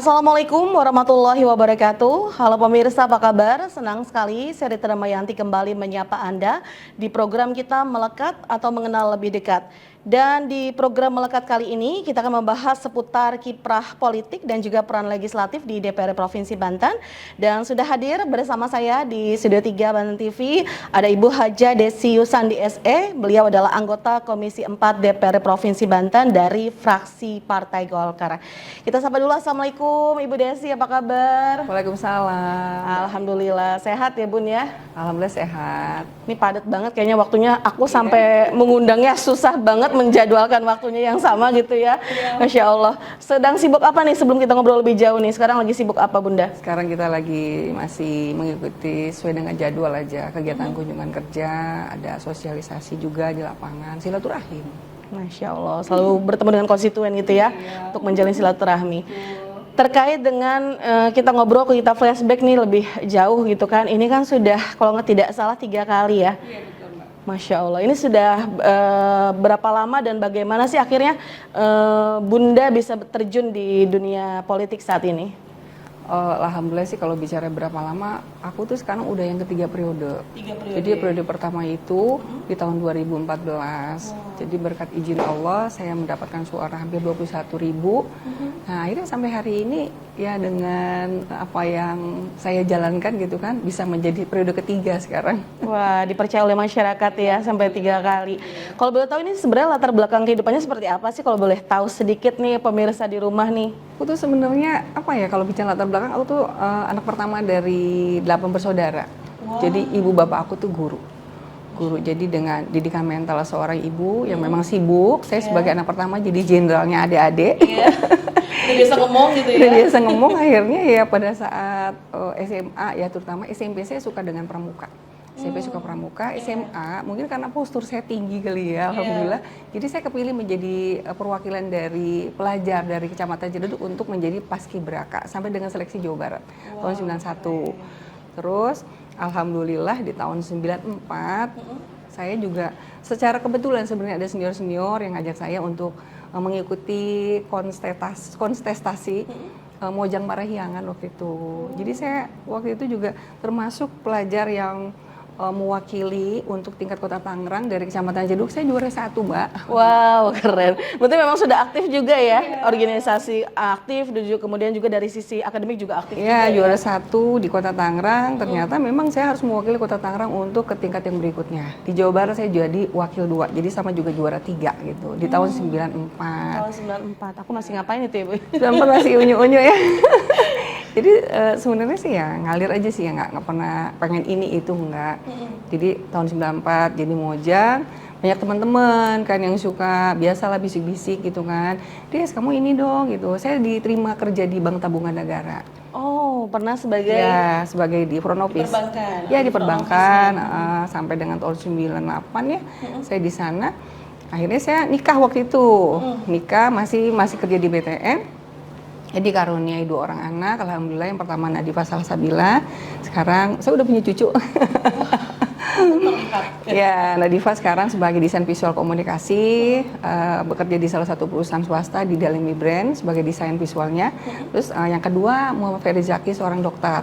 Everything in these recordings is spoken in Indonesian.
Assalamualaikum warahmatullahi wabarakatuh. Halo pemirsa, apa kabar? Senang sekali saya Rita Damayanti kembali menyapa Anda di program kita Melekat atau Mengenal Lebih Dekat. Dan di program Melekat kali ini kita akan membahas seputar kiprah politik dan juga peran legislatif di DPR Provinsi Banten. Dan sudah hadir bersama saya di Studio 3 Banten TV ada Ibu Haja Desi Yusandi SE. Beliau adalah anggota Komisi 4 DPR Provinsi Banten dari fraksi Partai Golkar. Kita sapa dulu. Assalamualaikum Ibu Desi, apa kabar? Waalaikumsalam. Alhamdulillah, sehat ya Bun ya? Alhamdulillah sehat. Ini padat banget kayaknya waktunya, aku sampai mengundangnya susah banget menjadwalkan waktunya yang sama gitu ya. Masya Allah. Sedang sibuk apa nih sebelum kita ngobrol lebih jauh nih? Sekarang lagi sibuk apa Bunda? Sekarang kita lagi masih mengikuti sesuai dengan jadwal aja, kegiatan kunjungan kerja, ada sosialisasi juga di lapangan, silaturahim. Masya Allah, selalu bertemu dengan konstituen gitu ya, untuk menjalin silaturahmi. Terkait dengan kita ngobrol, kita flashback nih lebih jauh gitu kan. Ini kan sudah kalau tidak salah 3 kali ya. Iya betul Mbak. Masya Allah, ini sudah berapa lama dan bagaimana sih akhirnya Bunda bisa terjun di dunia politik saat ini? Alhamdulillah sih kalau bicara berapa lama, aku tuh sekarang udah yang ketiga periode. Jadi periode pertama itu di tahun 2014. Jadi berkat izin Allah saya mendapatkan suara hampir 21.000. Nah akhirnya sampai hari ini ya dengan apa yang saya jalankan gitu kan bisa menjadi periode ketiga sekarang. Wah, dipercaya oleh masyarakat ya sampai 3 kali. Kalau boleh tahu ini sebenarnya latar belakang kehidupannya seperti apa sih, kalau boleh tahu sedikit nih pemirsa di rumah nih? Aku tuh sebenarnya apa ya, kalau bicara latar belakang, aku tuh anak pertama dari 8 bersaudara. Jadi ibu bapak aku tuh guru. Jadi dengan didikan mental seorang ibu yang memang sibuk, saya sebagai anak pertama jadi jenderalnya adik-adik. Udah biasa ngomong gitu ya? Udah biasa ngomong, akhirnya ya pada saat SMA ya, terutama SMP saya suka dengan pramuka. SMP suka pramuka, SMA mungkin karena postur saya tinggi kali ya, alhamdulillah. Jadi saya kepilih menjadi perwakilan dari pelajar dari Kecamatan Jeduduk untuk menjadi paskibraka sampai dengan seleksi Jawa Barat tahun 91. Terus alhamdulillah di tahun 94 saya juga secara kebetulan sebenarnya ada senior-senior yang ngajak saya untuk mengikuti kontestasi Mojang Parahyangan waktu itu. Jadi saya waktu itu juga termasuk pelajar yang mewakili untuk tingkat Kota Tangerang dari Kecamatan Jeduk. Saya juara 1, Mbak. Wow, keren. Berarti memang sudah aktif juga ya, organisasi aktif, dan juga kemudian juga dari sisi akademik juga aktif. Ya, juara 1 di Kota Tangerang. Ternyata memang saya harus mewakili Kota Tangerang untuk ke tingkat yang berikutnya. Di Jawa Barat saya jadi wakil 2, jadi sama juga juara 3 gitu. Di tahun 94. Tahun 94, aku masih ngapain itu ya Bu? 94 masih unyu-unyu ya. Jadi sebenarnya sih ya ngalir aja sih ya, nggak pernah pengen ini itu enggak. Jadi tahun 94 jadi Mojang, banyak teman-teman kan yang suka biasalah bisik-bisik gitu kan. Des kamu ini dong gitu. Saya diterima kerja di Bank Tabungan Negara. Oh, pernah sebagai? Ya, sebagai di front office. Di perbankan. Ya, di perbankan sampai dengan tahun 98 ya. Saya di sana. Akhirnya saya nikah waktu itu. Nikah masih kerja di BTN. Jadi karuniai 2 orang anak, alhamdulillah. Yang pertama Nadifah Salsabila, sekarang saya udah punya cucu. Ya, Nadifah sekarang sebagai desain visual komunikasi, bekerja di salah satu perusahaan swasta di Dalemi Brand sebagai desain visualnya. Terus yang kedua Muhammad Ferry Zaki, seorang dokter.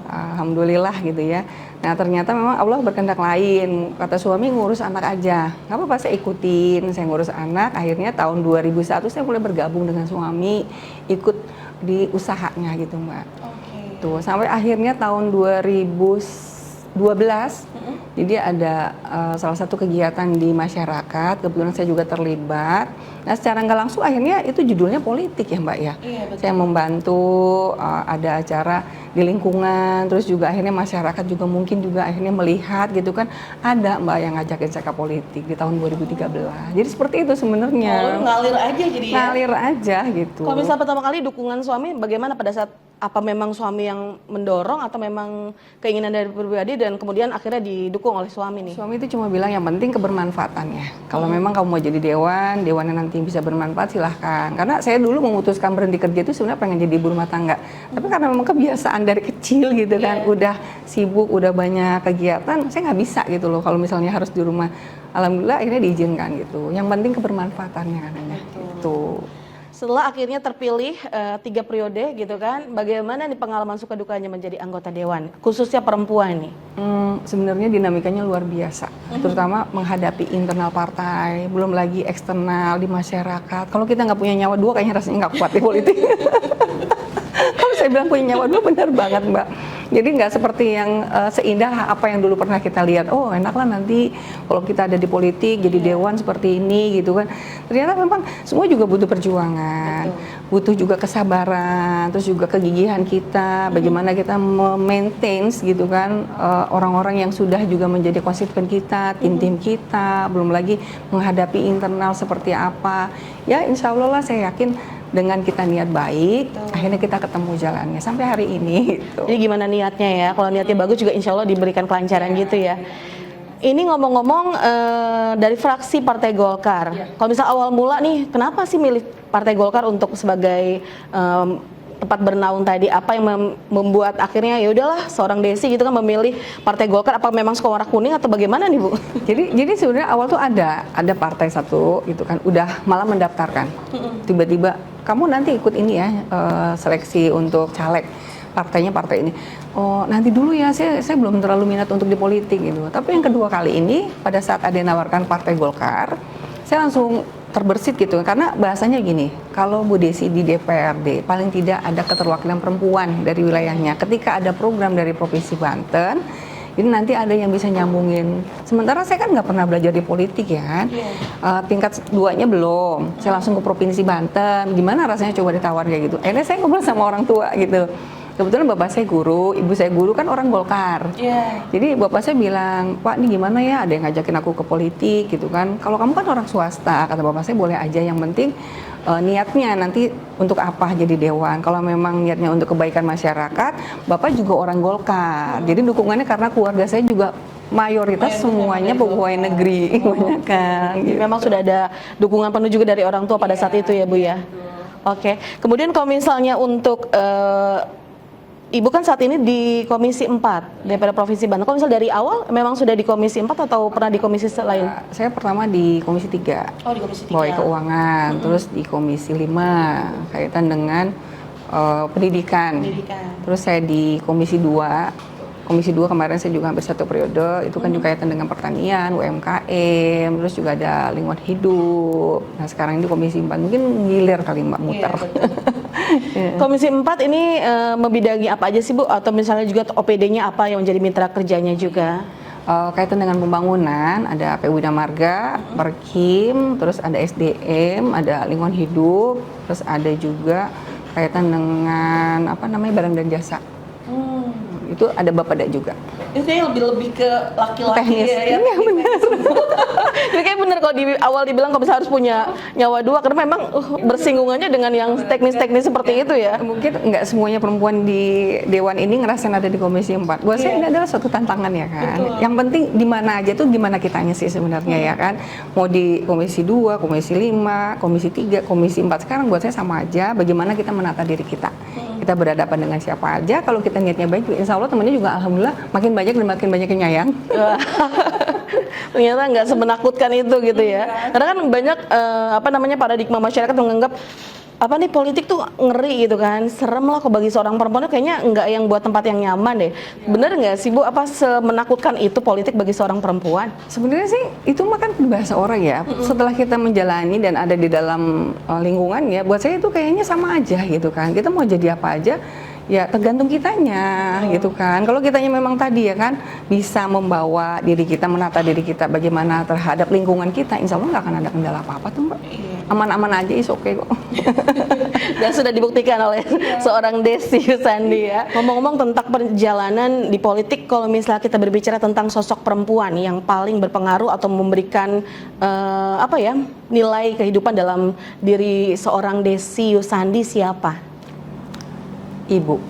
Alhamdulillah gitu ya. Nah ternyata memang Allah berkehendak lain. Kata suami ngurus anak aja. Nggak apa-apa, saya ikutin, saya ngurus anak. Akhirnya tahun 2001 saya mulai bergabung dengan suami, ikut di usahanya gitu Mbak. Tuh sampai akhirnya tahun 2012, jadi ada salah satu kegiatan di masyarakat. Kebetulan saya juga terlibat. Nah secara nggak langsung akhirnya itu judulnya politik ya Mbak ya. Iya, betul. Saya membantu ada acara di lingkungan, terus juga akhirnya masyarakat juga mungkin juga akhirnya melihat gitu kan, ada Mbak yang ngajakin saya ke politik di tahun 2013. Jadi seperti itu sebenarnya. Oh, ngalir aja jadi ya? Ngalir aja gitu. Kalau misalnya pertama kali dukungan suami bagaimana pada saat, apa memang suami yang mendorong atau memang keinginan dari pribadi dan kemudian akhirnya didukung oleh suami nih? Suami itu cuma bilang yang penting kebermanfaatannya. Kalau memang kamu mau jadi dewannya nanti bisa bermanfaat silahkan. Karena saya dulu memutuskan berhenti kerja itu sebenarnya pengen jadi ibu rumah tangga. Tapi karena memang kebiasaan dari kecil gitu kan, udah sibuk, udah banyak kegiatan, saya nggak bisa gitu loh kalau misalnya harus di rumah. Alhamdulillah akhirnya diizinkan gitu. Yang penting kebermanfaatannya katanya gitu. Setelah akhirnya terpilih 3 periode gitu kan, bagaimana nih pengalaman suka dukanya menjadi anggota dewan, khususnya perempuan nih? Sebenarnya dinamikanya luar biasa, terutama menghadapi internal partai, belum lagi eksternal di masyarakat. Kalau kita nggak punya nyawa dua, kayaknya rasanya nggak kuat di politik. Kalau saya bilang punya nyawa dua, benar banget Mbak. Jadi nggak seperti yang seindah apa yang dulu pernah kita lihat. Oh enaklah nanti kalau kita ada di politik jadi dewan seperti ini gitu kan. Ternyata memang semua juga butuh perjuangan, butuh juga kesabaran, terus juga kegigihan kita. Bagaimana kita memaintain gitu kan orang-orang yang sudah juga menjadi konstituen kita, tim-tim kita. Belum lagi menghadapi internal seperti apa. Ya insya Allah lah saya yakin. Dengan kita niat baik, akhirnya kita ketemu jalannya sampai hari ini. Gitu. Jadi gimana niatnya ya? Kalau niatnya bagus juga insya Allah diberikan kelancaran gitu ya. Ini ngomong-ngomong dari fraksi Partai Golkar. Kalau misal awal mula nih, kenapa sih milih Partai Golkar untuk sebagai tempat bernaung tadi? Apa yang membuat akhirnya ya udahlah seorang Desi gitu kan memilih Partai Golkar? Apa memang suka warna kuning atau bagaimana nih Bu? Jadi sebenarnya awal tuh ada partai satu gitu kan, udah malah mendaftarkan. Tiba-tiba kamu nanti ikut ini ya seleksi untuk caleg, partainya partai ini. Oh nanti dulu ya, saya belum terlalu minat untuk di politik gitu. Tapi yang kedua kali ini pada saat ada yang nawarkan Partai Golkar, saya langsung terbersit gitu, karena bahasanya gini, kalau Bu Desi di DPRD paling tidak ada keterwakilan perempuan dari wilayahnya. Ketika ada program dari Provinsi Banten, ini nanti ada yang bisa nyambungin. Sementara saya kan nggak pernah belajar di politik ya kan, tingkat 2-nya belum. Saya langsung ke Provinsi Banten, gimana rasanya coba ditawar kayak gitu. Akhirnya saya ngobrol sama orang tua gitu. Kebetulan bapak saya guru, ibu saya guru kan orang Golkar. Jadi bapak saya bilang, Pak ini gimana ya, ada yang ngajakin aku ke politik gitu kan. Kalau kamu kan orang swasta, kata bapak saya boleh aja, yang penting niatnya nanti untuk apa jadi dewan. Kalau memang niatnya untuk kebaikan masyarakat, bapak juga orang Golkar. Jadi dukungannya karena keluarga saya juga mayoritas semuanya pegawai negeri, banyak kan. Gitu. Memang sudah ada dukungan penuh juga dari orang tua pada saat itu ya Bu ya. Oke. Kemudian kalau misalnya untuk Ibu kan saat ini di Komisi 4 DPR Provinsi Banten. Kalau misal dari awal memang sudah di Komisi 4 atau pernah di komisi lain? Saya pertama di Komisi 3. Oh, di Komisi 3. Pegawai Keuangan, terus di Komisi 5 kaitan dengan pendidikan. Terus saya di Komisi 2. Komisi 2 kemarin saya juga hampir 1 periode, itu kan juga kaitan dengan pertanian, UMKM, terus juga ada lingkungan hidup. Nah sekarang ini Komisi 4, mungkin gilir kali Mbak muter. Komisi 4 ini membidangi apa aja sih Bu? Atau misalnya juga OPD-nya apa yang menjadi mitra kerjanya juga? Kaitan dengan pembangunan, ada PU Bina Marga, Perkim, terus ada SDM, ada lingkungan hidup, terus ada juga kaitan dengan barang dan jasa. Itu ada Bapeda juga. Itu kayaknya lebih ke laki-laki teknis. ya. Iya benar. Jadi kayak benar kalau di awal dibilang kalau bisa harus punya nyawa dua, karena memang bersinggungannya dengan yang teknis-teknis seperti itu ya. Mungkin nggak semuanya perempuan di Dewan ini ngerasain ada di Komisi 4. Buat saya ini adalah suatu tantangan ya kan. Betul. Yang penting di mana aja tuh gimana kitanya sih sebenarnya ya kan. Mau di Komisi 2, Komisi 5, Komisi 3, Komisi 4, sekarang buat saya sama aja, bagaimana kita menata diri kita. Kita berhadapan dengan siapa aja, kalau kita niatnya baik, insya Allah temannya juga alhamdulillah makin banyak dan makin banyak yang nyayang. Ternyata nggak semenakutkan itu gitu ya. Karena kan banyak paradigma masyarakat menganggap politik tuh ngeri gitu kan, serem lah kok bagi seorang perempuan, kayaknya nggak yang buat tempat yang nyaman deh. Bener nggak sih Bu, apa semenakutkan itu politik bagi seorang perempuan? Sebenarnya sih itu mah kan bahasa orang ya. Setelah kita menjalani dan ada di dalam lingkungan ya, buat saya itu kayaknya sama aja gitu kan. Kita mau jadi apa aja ya tergantung kitanya gitu kan. Kalau kitanya memang tadi ya kan bisa membawa diri kita, menata diri kita bagaimana terhadap lingkungan kita, insya Allah nggak akan ada kendala apa-apa tuh Mbak. Aman-aman aja, is okay kok. Dan sudah dibuktikan oleh seorang Desi Yusandi ya. Ngomong-ngomong tentang perjalanan di politik, kalau misalnya kita berbicara tentang sosok perempuan yang paling berpengaruh atau memberikan nilai kehidupan dalam diri seorang Desi Yusandi, siapa? Ibu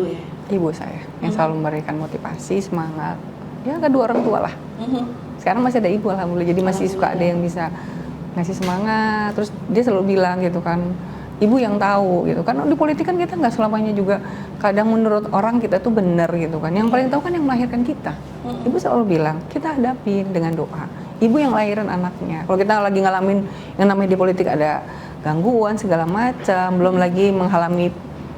ya? Ibu saya yang selalu memberikan motivasi, semangat. Ya kedua orang tua lah. Sekarang masih ada ibu alhamdulillah, jadi masih suka ada yang bisa ngasih semangat. Terus dia selalu bilang gitu kan, ibu yang tahu gitu kan. Di politik kan kita nggak selamanya juga, kadang menurut orang kita tuh benar gitu kan. Yang paling tahu kan yang melahirkan kita. Ibu selalu bilang, kita hadapin dengan doa. Ibu yang lahiran anaknya. Kalau kita lagi ngalamin yang namanya di politik ada gangguan segala macam, belum lagi mengalami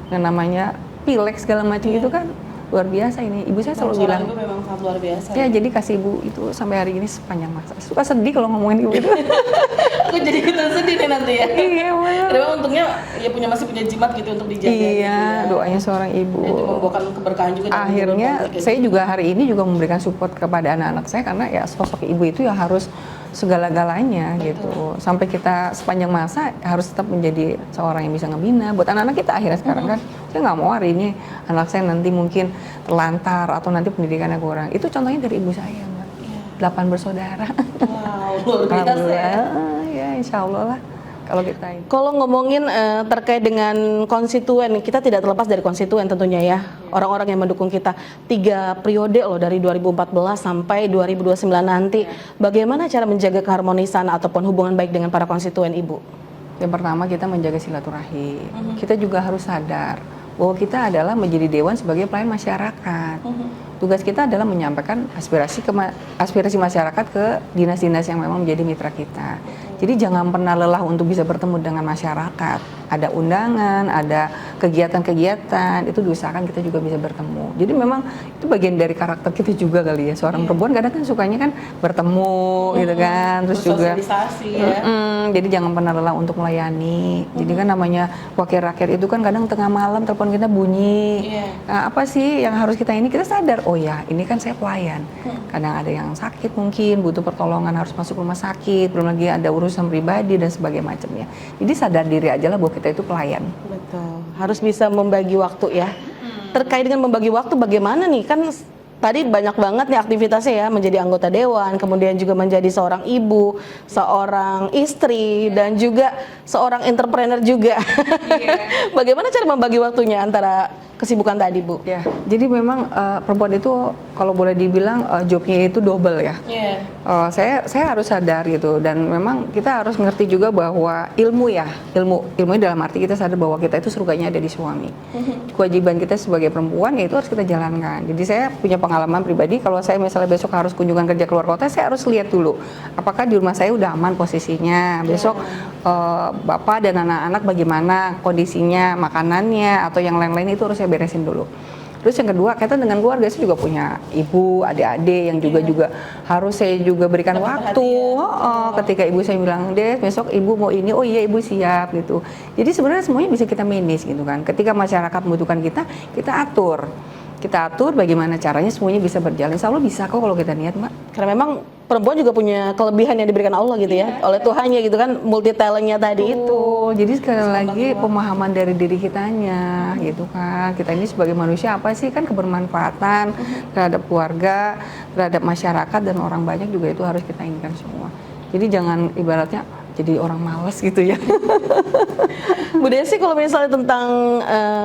yang namanya pilek segala macam itu kan luar biasa ini. Ibu saya selalu bilang, ibu memang sangat luar biasa. ya jadi kasih ibu itu sampai hari ini sepanjang masa. Suka sedih kalau ngomongin ibu itu. Aku jadi ikutan sedih nih nanti ya. Iya, Tapi untungnya ya masih punya jimat gitu untuk dijaga. iya, gitu ya. doanya seorang ibu. Itu membawakan keberkahan juga. Akhirnya saya juga hari ini juga memberikan support kepada anak-anak saya karena ya sosok ibu itu ya harus segala-galanya gitu. Sampai kita sepanjang masa harus tetap menjadi seorang yang bisa ngebina buat anak-anak kita akhirnya sekarang kan. Saya nggak mau hari ini anak saya nanti mungkin terlantar atau nanti pendidikannya kurang. Itu contohnya dari ibu saya, Mbak. 8 bersaudara. Wow, luar biasa ya. Ya, insya Allah lah kalau kita ini. Kalau ngomongin terkait dengan konstituen, kita tidak terlepas dari konstituen tentunya ya. Orang-orang yang mendukung kita 3 periode loh dari 2014 sampai 2029 nanti. Bagaimana cara menjaga keharmonisan ataupun hubungan baik dengan para konstituen Ibu? Yang pertama kita menjaga silaturahim. Kita juga harus sadar bahwa kita adalah menjadi dewan sebagai pelayan masyarakat. Tugas kita adalah menyampaikan aspirasi masyarakat ke dinas-dinas yang memang menjadi mitra kita. Jadi jangan pernah lelah untuk bisa bertemu dengan masyarakat. Ada undangan, ada kegiatan-kegiatan, itu diusahakan kita juga bisa bertemu. Jadi memang itu bagian dari karakter kita juga kali ya. Seorang perempuan kadang kan sukanya kan bertemu gitu kan. Terus juga ya. Jadi jangan pernah lelah untuk melayani. Jadi kan namanya wakil rakyat itu kan kadang tengah malam telepon kita bunyi. Nah, apa sih yang harus kita ini? Kita sadar, oh ya ini kan saya pelayan. Kadang ada yang sakit mungkin, butuh pertolongan harus masuk rumah sakit. Belum lagi ada urusan pribadi dan sebagainya macamnya. Jadi sadar diri aja lah bahwa kita itu pelayan. Betul. Harus bisa membagi waktu ya. Terkait dengan membagi waktu bagaimana nih? Kan tadi banyak banget nih aktivitasnya ya, menjadi anggota dewan, kemudian juga menjadi seorang ibu, seorang istri, dan juga seorang entrepreneur juga. Bagaimana cara membagi waktunya antara kesibukan tadi, Bu? Ya, jadi memang perempuan itu kalau boleh dibilang jobnya itu double ya. Saya harus sadar gitu, dan memang kita harus ngerti juga bahwa ilmu dalam arti kita sadar bahwa kita itu surganya ada di suami. Kewajiban kita sebagai perempuan ya itu harus kita jalankan. Jadi saya punya pengalaman pribadi, kalau saya misalnya besok harus kunjungan kerja keluar kota, saya harus lihat dulu apakah di rumah saya udah aman posisinya. Besok bapak dan anak-anak bagaimana kondisinya, makanannya atau yang lain-lain itu harus saya beresin dulu. Terus yang kedua, kaitan dengan keluarga, saya juga punya ibu, adik-adik yang juga harus saya juga berikan waktu. Ketika ibu saya bilang, "Des, besok ibu mau ini," oh iya ibu siap gitu. Jadi sebenarnya semuanya bisa kita manage gitu kan. Ketika masyarakat membutuhkan kita atur. Kita atur bagaimana caranya semuanya bisa berjalan. Insya Allah bisa kok kalau kita niat, Mbak. Karena memang perempuan juga punya kelebihan yang diberikan Allah gitu ya, oleh Tuhannya gitu kan, multi talentnya tadi itu. Jadi sekali lagi pemahaman dari diri kitanya gitu kan. Kita ini sebagai manusia apa sih kan kebermanfaatan terhadap keluarga, terhadap masyarakat dan orang banyak juga itu harus kita inginkan semua. Jadi jangan ibaratnya jadi orang malas gitu ya. Bu Desi, kalau misalnya tentang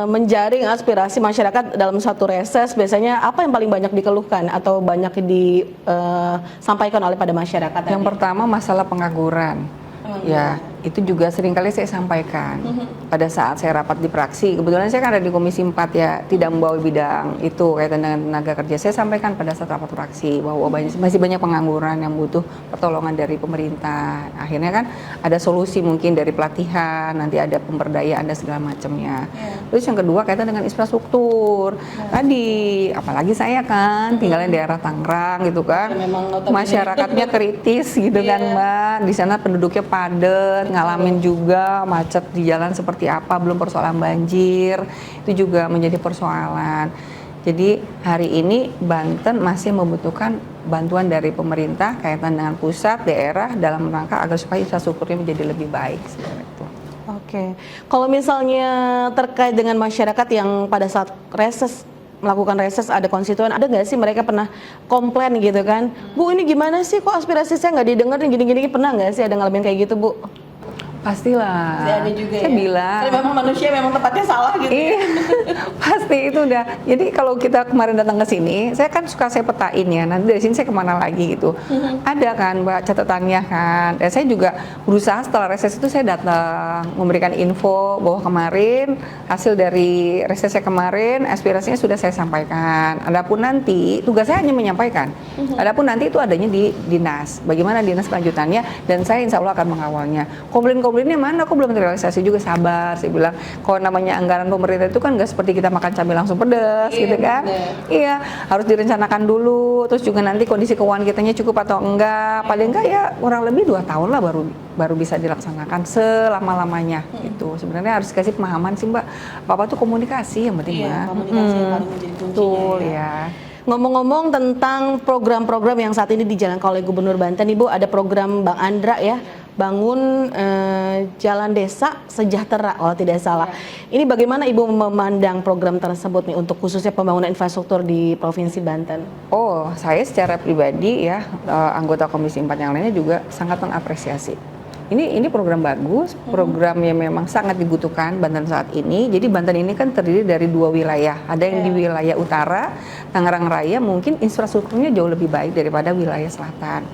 menjaring aspirasi masyarakat dalam satu reses, biasanya apa yang paling banyak dikeluhkan atau banyak disampaikan oleh pada masyarakat? Yang pertama masalah pengangguran. Ya, itu juga seringkali saya sampaikan pada saat saya rapat di praksi. Kebetulan saya kan ada di Komisi 4 ya, tidak membawa bidang itu kaitan dengan tenaga kerja. Saya sampaikan pada saat rapat praksi bahwa masih banyak pengangguran yang butuh pertolongan dari pemerintah. Akhirnya kan ada solusi mungkin dari pelatihan, nanti ada pemberdayaan dan segala macamnya. Terus yang kedua kaitan dengan infrastruktur. Tadi, apalagi saya kan tinggalnya di daerah Tangerang gitu kan. Masyarakatnya kritis gitu kan, Mbak. Di sana penduduknya padat, ngalamin juga macet di jalan seperti apa, belum persoalan banjir, itu juga menjadi persoalan. Jadi hari ini Banten masih membutuhkan bantuan dari pemerintah kaitan dengan pusat, daerah dalam rangka agar supaya infrastrukturnya menjadi lebih baik. Itu. Oke, kalau misalnya terkait dengan masyarakat yang pada saat reses melakukan reses ada konstituen, ada nggak sih mereka pernah komplain gitu kan, Bu ini gimana sih kok aspirasi saya nggak didengar gini-gini, pernah nggak sih ada ngalamin kayak gitu, Bu? Pastilah. Ada juga saya bilang. Karena memang manusia memang tempatnya salah gitu. Iya, pasti itu udah. Jadi kalau kita kemarin datang ke sini, saya kan suka saya petain ya. Nanti dari sini saya kemana lagi gitu. Ada kan, Mbak, catatannya kan. Dan saya juga berusaha setelah reses itu saya datang memberikan info bahwa kemarin hasil dari reses saya kemarin aspirasinya sudah saya sampaikan. Adapun nanti tugas saya hanya menyampaikan. Adapun nanti itu adanya di dinas. Bagaimana dinas kelanjutannya dan saya insya Allah akan mengawalnya. Komplain problemnya mana, kok belum terrealisasi juga, sabar. Saya bilang, kalau namanya anggaran pemerintah itu kan nggak seperti kita makan cabai langsung pedas gitu kan. Iya, harus direncanakan dulu, terus juga nanti kondisi keuangan kitanya cukup atau enggak. Paling enggak ya kurang lebih 2 tahun lah baru bisa dilaksanakan selama-lamanya gitu. Sebenarnya harus kasih pemahaman sih Mbak, apa tuh komunikasi yang penting Mbak. Komunikasi yang paling menjadi kuncinya. Betul ya. Ngomong-ngomong tentang program-program yang saat ini dijalankan oleh Gubernur Banten, Ibu, ada program Bang Andra ya, bangun jalan desa sejahtera kalau tidak salah. Ini bagaimana Ibu memandang program tersebut nih untuk khususnya pembangunan infrastruktur di Provinsi Banten? Oh, saya secara pribadi ya, anggota Komisi 4 yang lainnya juga sangat mengapresiasi. Ini program bagus, program yang memang sangat dibutuhkan Banten saat ini. Jadi Banten ini kan terdiri dari 2 wilayah. Ada yang di wilayah utara, Tangerang Raya, mungkin infrastrukturnya jauh lebih baik daripada wilayah selatan.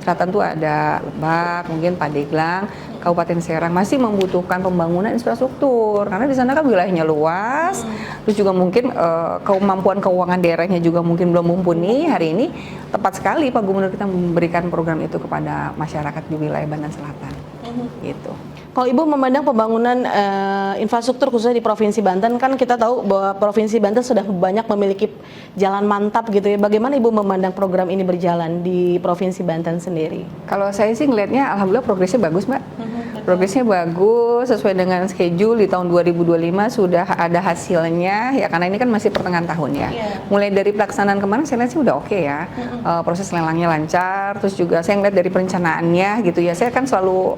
Selatan tuh ada Lebak, mungkin Pandeglang, Kabupaten Serang masih membutuhkan pembangunan infrastruktur karena di sana kan wilayahnya luas. Terus juga mungkin kemampuan keuangan daerahnya juga mungkin belum mumpuni. Hari ini tepat sekali Pak Gubernur kita memberikan program itu kepada masyarakat di wilayah Banten Selatan. Gitu. Kalau Ibu memandang pembangunan infrastruktur khususnya di Provinsi Banten, kan kita tahu bahwa Provinsi Banten sudah banyak memiliki jalan mantap gitu ya. Bagaimana Ibu memandang program ini berjalan di Provinsi Banten sendiri? Kalau saya sih ngelihatnya alhamdulillah progresnya bagus Mbak. Progresnya bagus, sesuai dengan schedule. Di tahun 2025 sudah ada hasilnya ya, karena ini kan masih pertengahan tahun ya. Mulai dari pelaksanaan kemarin saya lihat sih udah oke ya. Proses lelangnya lancar, terus juga saya ngeliat dari perencanaannya gitu ya. Saya kan selalu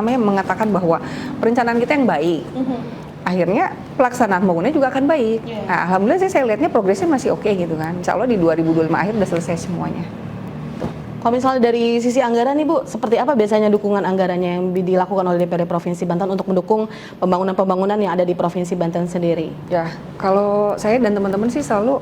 mengatakan bahwa perencanaan kita yang baik. Akhirnya pelaksanaan pembangunannya juga akan baik. Nah, alhamdulillah saya lihatnya progresnya masih oke gitu kan. Insya Allah di 2025 akhir udah selesai semuanya. Kalau misalnya dari sisi anggaran nih Bu, seperti apa biasanya dukungan anggarannya yang dilakukan oleh DPRD Provinsi Banten untuk mendukung pembangunan-pembangunan yang ada di Provinsi Banten sendiri? Ya, kalau saya dan teman-teman sih selalu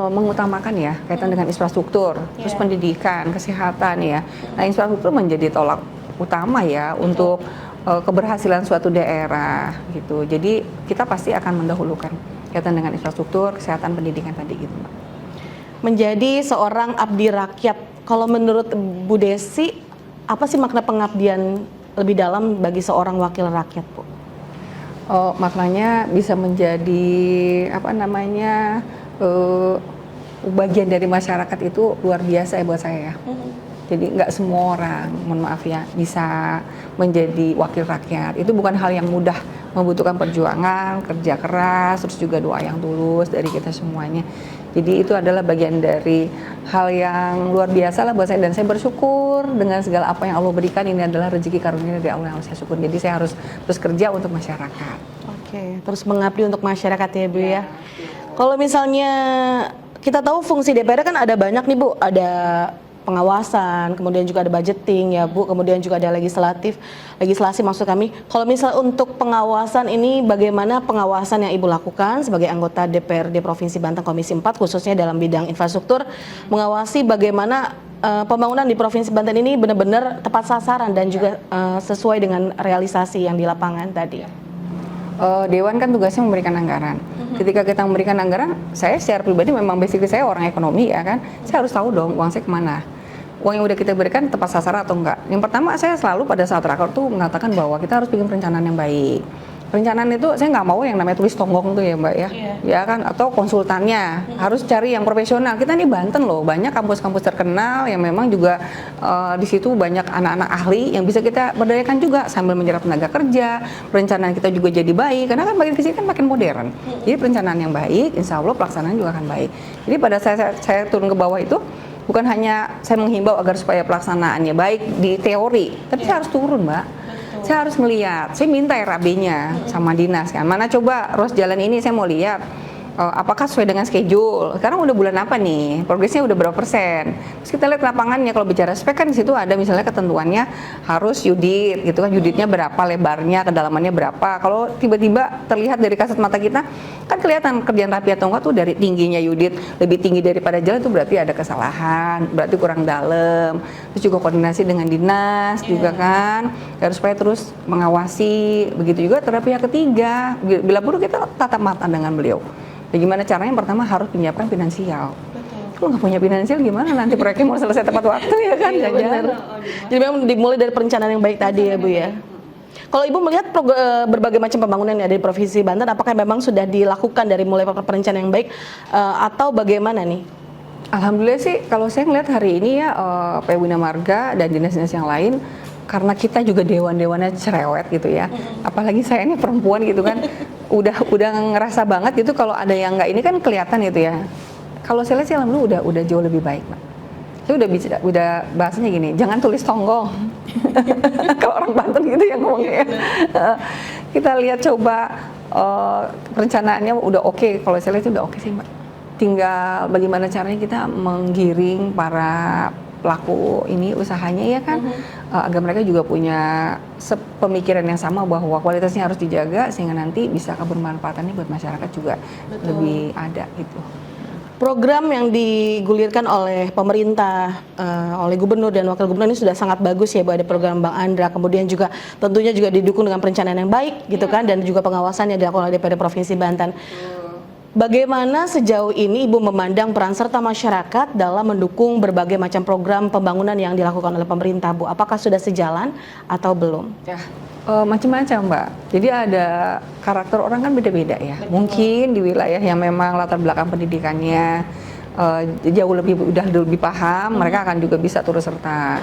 mengutamakan ya kaitan dengan infrastruktur, terus pendidikan, kesehatan ya. Nah, infrastruktur menjadi tolak utama ya untuk keberhasilan suatu daerah gitu. Jadi kita pasti akan mendahulukan kaitan dengan infrastruktur, kesehatan, pendidikan tadi gitu, Mbak. Menjadi seorang abdi rakyat. Kalau menurut Bu Desi, apa sih makna pengabdian lebih dalam bagi seorang wakil rakyat, Bu? Maknanya bisa menjadi bagian dari masyarakat itu luar biasa ya buat saya ya. Jadi nggak semua orang, mohon maaf ya, bisa menjadi wakil rakyat. Itu bukan hal yang mudah, membutuhkan perjuangan, kerja keras, terus juga doa yang tulus dari kita semuanya. Jadi itu adalah bagian dari hal yang luar biasa lah buat saya, dan saya bersyukur dengan segala apa yang Allah berikan. Ini adalah rezeki karunia dari Allah yang saya syukur. Jadi saya harus terus kerja untuk masyarakat. Oke, terus mengabdi untuk masyarakat ya Bu ya. Kalau misalnya kita tahu fungsi DPR kan ada banyak nih Bu, ada pengawasan, kemudian juga ada budgeting ya Bu, kemudian juga ada legislasi maksud kami. Kalau misal untuk pengawasan ini, bagaimana pengawasan yang Ibu lakukan sebagai anggota DPRD Provinsi Banten Komisi 4 khususnya dalam bidang infrastruktur, mengawasi bagaimana pembangunan di Provinsi Banten ini benar-benar tepat sasaran dan juga sesuai dengan realisasi yang di lapangan tadi? Dewan kan tugasnya memberikan anggaran. Ketika kita memberikan anggaran, saya secara pribadi memang basically saya orang ekonomi ya kan, saya harus tahu dong uang saya kemana, uang yang udah kita berikan tepat sasaran atau enggak. Yang pertama saya selalu pada saat rakor tuh mengatakan bahwa kita harus bikin perencanaan yang baik. Perencanaan itu saya nggak mau yang namanya tulis tonggong tuh ya Mbak ya, ya kan, atau konsultannya harus cari yang profesional. Kita nih Banten loh, banyak kampus-kampus terkenal yang memang juga di situ banyak anak-anak ahli yang bisa kita berdayakan juga sambil menyerap tenaga kerja. Perencanaan kita juga jadi baik karena kan makin kesini kan makin modern. Jadi perencanaan yang baik, insya Allah pelaksanaan juga akan baik. Jadi pada saya turun ke bawah itu bukan hanya saya menghimbau agar supaya pelaksanaannya baik di teori, tapi saya harus turun Mbak. Saya harus melihat, saya minta RAB-nya sama dinas kan, mana coba ruas jalan ini saya mau lihat apakah sesuai dengan schedule. Sekarang udah bulan apa nih, progresnya udah berapa persen. Terus kita lihat lapangannya, kalau bicara spek kan di situ ada misalnya ketentuannya harus yudit gitu kan, yuditnya berapa, lebarnya, kedalamannya berapa. Kalau tiba-tiba terlihat dari kasat mata kita kan kelihatan kerjaan rapi atau enggak tuh dari tingginya yudit lebih tinggi daripada jalan, itu berarti ada kesalahan, berarti kurang dalam. Terus juga koordinasi dengan dinas juga kan, harus supaya terus mengawasi. Begitu juga terhadap pihak ketiga, bila perlu kita tatap mata dengan beliau. Bagaimana caranya? Pertama harus menyiapkan finansial. Kalau nggak punya finansial gimana nanti proyeknya mau selesai tepat waktu ya kan? Iya, benar. Jadi memang dimulai dari perencanaan yang baik tadi ya Bu ya. Kalau Ibu melihat berbagai macam pembangunan yang ada di Provinsi Banten, apakah memang sudah dilakukan dari mulai perencanaan yang baik atau bagaimana nih? Alhamdulillah sih, kalau saya ngeliat hari ini ya PU Bina Marga dan dinas-dinas yang lain, karena kita juga dewan-dewannya cerewet gitu ya, apalagi saya ini perempuan gitu kan, udah ngerasa banget gitu kalau ada yang nggak ini kan kelihatan gitu ya. Kalau saya lihat sih alhamdulillah udah jauh lebih baik, Mbak. Saya udah bahasanya gini, jangan tulis tonggong. Kalau orang Banten gitu yang ngomongnya. Kita lihat coba perencanaannya udah oke. Kalau saya lihat itu udah oke sih, Mbak. Tinggal bagaimana caranya kita menggiring para pelaku ini usahanya ya kan, agar mereka juga punya pemikiran yang sama bahwa kualitasnya harus dijaga sehingga nanti bisa kebermanfaatannya buat masyarakat juga lebih ada gitu. Program yang digulirkan oleh pemerintah, oleh gubernur dan wakil gubernur ini sudah sangat bagus ya Bu. Ada program Bang Andra, kemudian juga tentunya juga didukung dengan perencanaan yang baik gitu kan, dan juga pengawasan yang dilakukan oleh DPD Provinsi Banten. Bagaimana sejauh ini Ibu memandang peran serta masyarakat dalam mendukung berbagai macam program pembangunan yang dilakukan oleh pemerintah, Bu? Apakah sudah sejalan atau belum? Ya, macam-macam, Mbak. Jadi ada karakter orang kan beda-beda ya. Betul. Mungkin di wilayah yang memang latar belakang pendidikannya jauh lebih paham, mereka akan juga bisa turut serta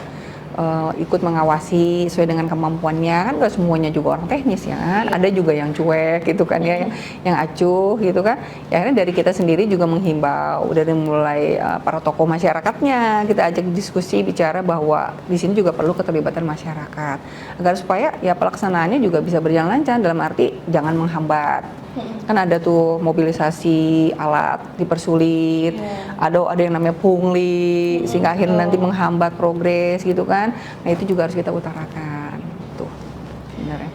ikut mengawasi sesuai dengan kemampuannya, kan gak semuanya juga orang teknis ya kan, ada juga yang cuek gitu kan ya, yang acuh gitu kan. Ya akhirnya dari kita sendiri juga menghimbau dari mulai para tokoh masyarakatnya, kita ajak diskusi bicara bahwa di sini juga perlu keterlibatan masyarakat agar supaya ya pelaksanaannya juga bisa berjalan lancar, dalam arti jangan menghambat. Kan ada tuh mobilisasi alat dipersulit, ada yang namanya pungli sehingga akhirnya nanti menghambat progres gitu kan. Nah itu juga harus kita utarakan tuh sebenarnya.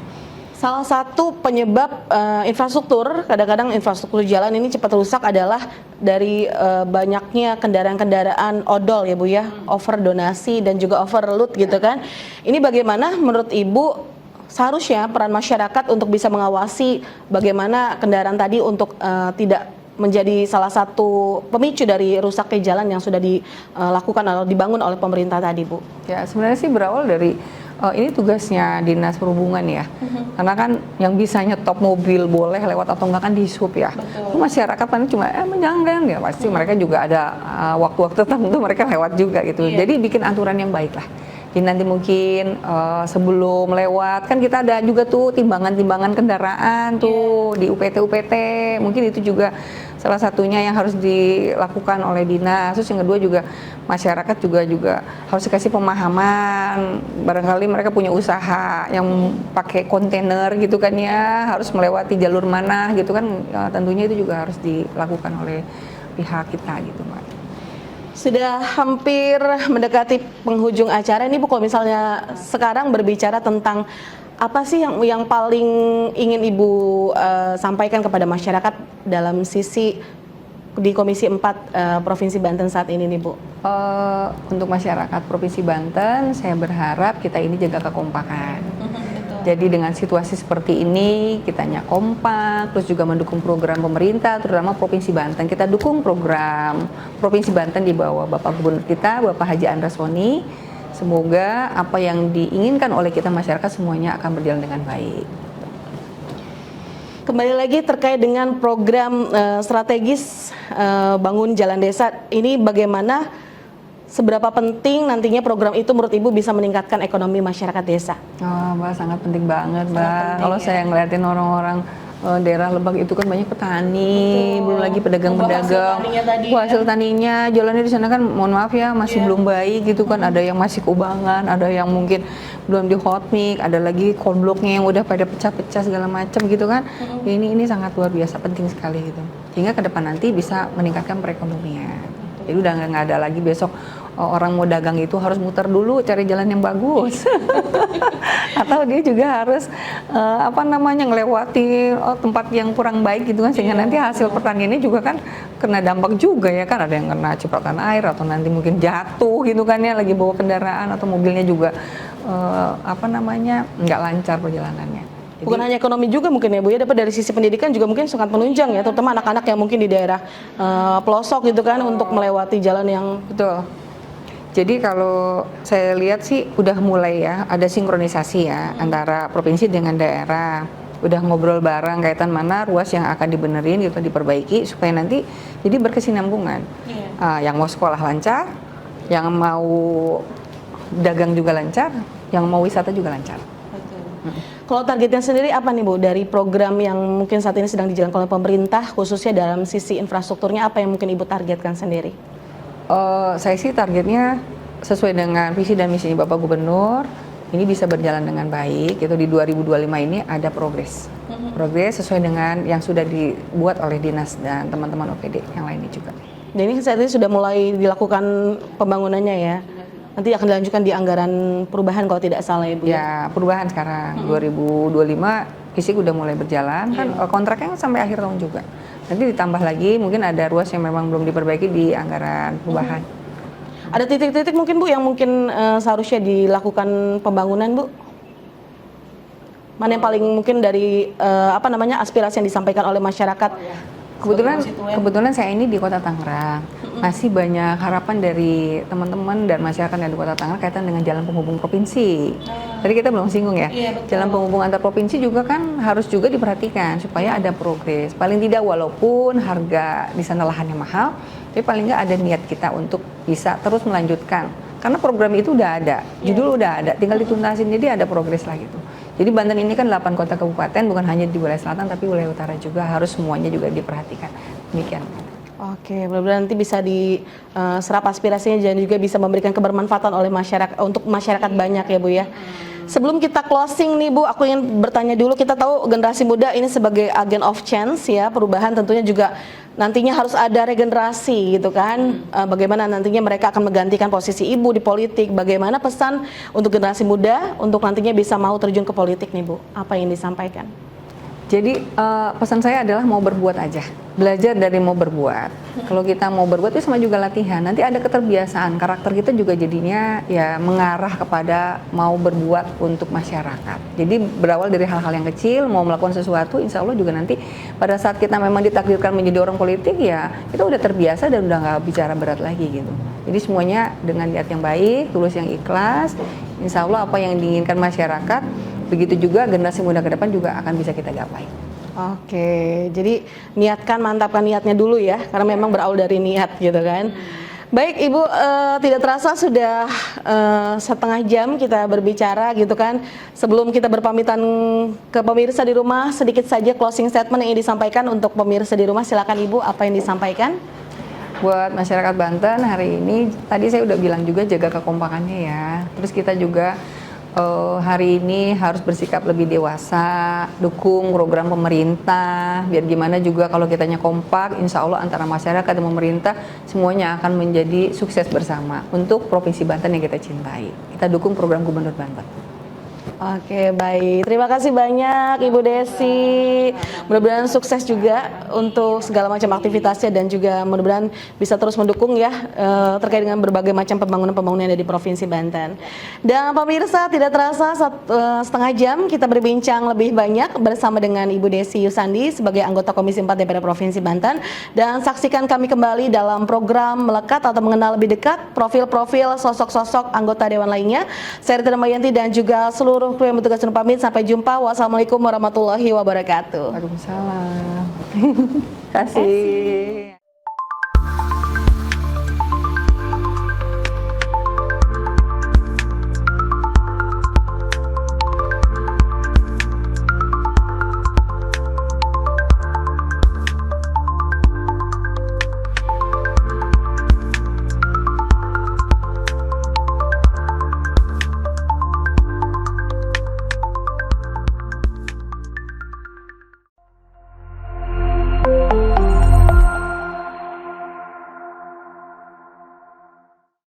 Salah satu penyebab infrastruktur, kadang-kadang infrastruktur jalan ini cepat rusak adalah dari banyaknya kendaraan-kendaraan odol ya Bu ya, overdonasi dan juga overload gitu kan. Ini bagaimana menurut Ibu seharusnya peran masyarakat untuk bisa mengawasi bagaimana kendaraan tadi untuk tidak menjadi salah satu pemicu dari rusaknya jalan yang sudah dilakukan atau dibangun oleh pemerintah tadi, Bu? Ya, sebenarnya sih berawal dari ini tugasnya Dinas Perhubungan ya. Karena kan yang bisa nyetop mobil boleh lewat atau enggak kan di sub ya. Betul. Masyarakat kan cuma menjanggang ya, pasti mereka juga ada waktu-waktu tertentu mereka lewat juga gitu. Jadi bikin aturan yang baik lah. Jadi nanti mungkin sebelum lewat kan kita ada juga tuh timbangan-timbangan kendaraan tuh di UPT, mungkin itu juga salah satunya yang harus dilakukan oleh dinas. Terus yang kedua juga masyarakat juga harus dikasih pemahaman, barangkali mereka punya usaha yang pakai kontainer gitu kan ya, harus melewati jalur mana gitu kan, tentunya itu juga harus dilakukan oleh pihak kita gitu Mbak. Sudah hampir mendekati penghujung acara ini Bu, kalau misalnya sekarang berbicara tentang apa sih yang paling ingin Ibu sampaikan kepada masyarakat dalam sisi di Komisi 4 Provinsi Banten saat ini nih Bu? Untuk masyarakat Provinsi Banten, saya berharap kita ini jaga kekompakan. Jadi dengan situasi seperti ini, kitanya kompak, terus juga mendukung program pemerintah, terutama Provinsi Banten. Kita dukung program Provinsi Banten di bawah Bapak Gubernur kita, Bapak Haji Andra Soni. Semoga apa yang diinginkan oleh kita masyarakat semuanya akan berjalan dengan baik. Kembali lagi terkait dengan program strategis bangun jalan desa, ini bagaimana? Seberapa penting nantinya program itu menurut Ibu bisa meningkatkan ekonomi masyarakat desa? Oh, Mbak, sangat penting banget, Mbak. Kalau saya ngeliatin orang-orang daerah Lebak itu kan banyak petani, belum lagi pedagang-pedagang. Hasil taninya, jalannya di sana kan mohon maaf ya masih belum baik gitu kan. Ada yang masih kubangan, ada yang mungkin belum di hot mix, ada lagi konbloknya yang udah pada pecah-pecah segala macam gitu kan. Ini sangat luar biasa penting sekali gitu. Hingga ke depan nanti bisa meningkatkan perekonomian. Jadi udah nggak ada lagi besok orang mau dagang itu harus muter dulu cari jalan yang bagus. Atau dia juga harus ngelewati tempat yang kurang baik gitu kan, sehingga nanti hasil pertaniannya juga kan kena dampak juga ya kan, ada yang kena cipratan air atau nanti mungkin jatuh gitu kan ya lagi bawa kendaraan atau mobilnya juga nggak lancar perjalanannya. Bukan hanya ekonomi juga mungkin ya Bu ya, dapat dari sisi pendidikan juga mungkin sangat menunjang ya, terutama anak-anak yang mungkin di daerah pelosok gitu kan, untuk melewati jalan yang betul. Jadi kalau saya lihat sih udah mulai ya ada sinkronisasi ya antara provinsi dengan daerah. Udah ngobrol bareng kaitan mana ruas yang akan dibenerin gitu, diperbaiki supaya nanti jadi berkesinambungan. Yang mau sekolah lancar, yang mau dagang juga lancar, yang mau wisata juga lancar. Kalau targetnya sendiri apa nih Bu dari program yang mungkin saat ini sedang dijalankan oleh pemerintah khususnya dalam sisi infrastrukturnya, apa yang mungkin Ibu targetkan sendiri? Saya sih targetnya sesuai dengan visi dan misi Bapak Gubernur, ini bisa berjalan dengan baik. Itu di 2025 ini ada progres sesuai dengan yang sudah dibuat oleh dinas dan teman-teman OPD yang lainnya juga. Dan ini saat ini sudah mulai dilakukan pembangunannya ya. Nanti akan dilanjutkan di anggaran perubahan kalau tidak salah ya Bu. Ya, perubahan sekarang 2025 fisik udah mulai berjalan kan, kontraknya sampai akhir tahun juga. Nanti ditambah lagi mungkin ada ruas yang memang belum diperbaiki di anggaran perubahan. Ada titik-titik mungkin Bu yang mungkin seharusnya dilakukan pembangunan Bu? Mana yang paling mungkin dari aspirasi yang disampaikan oleh masyarakat? Kebetulan saya ini di Kota Tangerang. Masih banyak harapan dari teman-teman dan masyarakat yang di Kota Tangerang kaitan dengan jalan penghubung provinsi. Tadi kita belum singgung ya. Jalan penghubung antar provinsi juga kan harus juga diperhatikan supaya ada progres. Paling tidak walaupun harga di sana lahannya mahal, tapi paling nggak ada niat kita untuk bisa terus melanjutkan. Karena program itu udah ada, judul udah ada, tinggal dituntasin, jadi ada progres lah gitu. Jadi Banten ini kan 8 kota kabupaten, bukan hanya di wilayah selatan tapi wilayah utara juga, harus semuanya juga diperhatikan. Demikian. Oke, mudah-mudahan nanti bisa diserap aspirasinya dan juga bisa memberikan kebermanfaatan oleh masyarakat untuk masyarakat banyak ya Bu ya. Sebelum kita closing nih Bu, aku ingin bertanya dulu, kita tahu generasi muda ini sebagai agent of change ya, perubahan tentunya juga nantinya harus ada regenerasi gitu kan. Bagaimana nantinya mereka akan menggantikan posisi ibu di politik, bagaimana pesan untuk generasi muda untuk nantinya bisa mau terjun ke politik nih Bu, apa yang disampaikan? Jadi pesan saya adalah mau berbuat aja, belajar dari mau berbuat. Kalau kita mau berbuat itu sama juga latihan. Nanti ada keterbiasaan, karakter kita juga jadinya ya mengarah kepada mau berbuat untuk masyarakat. Jadi berawal dari hal-hal yang kecil, mau melakukan sesuatu, insya Allah juga nanti pada saat kita memang ditakdirkan menjadi orang politik ya kita udah terbiasa dan udah nggak bicara berat lagi gitu. Jadi semuanya dengan niat yang baik, tulus yang ikhlas, insya Allah apa yang diinginkan masyarakat, begitu juga generasi muda ke depan juga akan bisa kita gapai. Oke, jadi niatkan, mantapkan niatnya dulu ya, karena memang berawal dari niat gitu kan. Baik Ibu, tidak terasa sudah setengah jam kita berbicara gitu kan. Sebelum kita berpamitan ke pemirsa di rumah, sedikit saja closing statement yang ingin disampaikan untuk pemirsa di rumah. Silakan Ibu, apa yang disampaikan? Buat masyarakat Banten hari ini, tadi saya udah bilang juga jaga kekompakannya ya. Terus kita juga hari ini harus bersikap lebih dewasa, dukung program pemerintah, biar gimana juga kalau kitanya kompak, insya Allah antara masyarakat dan pemerintah semuanya akan menjadi sukses bersama untuk Provinsi Banten yang kita cintai. Kita dukung program Gubernur Banten. Oke, baik. Terima kasih banyak Ibu Desi. Mudah-mudahan sukses juga untuk segala macam aktivitasnya dan juga mudah-mudahan bisa terus mendukung ya terkait dengan berbagai macam pembangunan-pembangunan yang ada di Provinsi Banten. Dan pemirsa, tidak terasa setengah jam kita berbincang lebih banyak bersama dengan Ibu Desi Yusandi sebagai anggota Komisi 4 DPR Provinsi Banten. Dan saksikan kami kembali dalam program Melekat atau Mengenal Lebih Dekat profil-profil sosok-sosok anggota Dewan lainnya. Saya Rita Damayanti dan juga seluruh kru yang bertugas untuk pamit. Sampai jumpa. Wassalamualaikum warahmatullahi wabarakatuh. Waalaikumsalam. Terima kasih.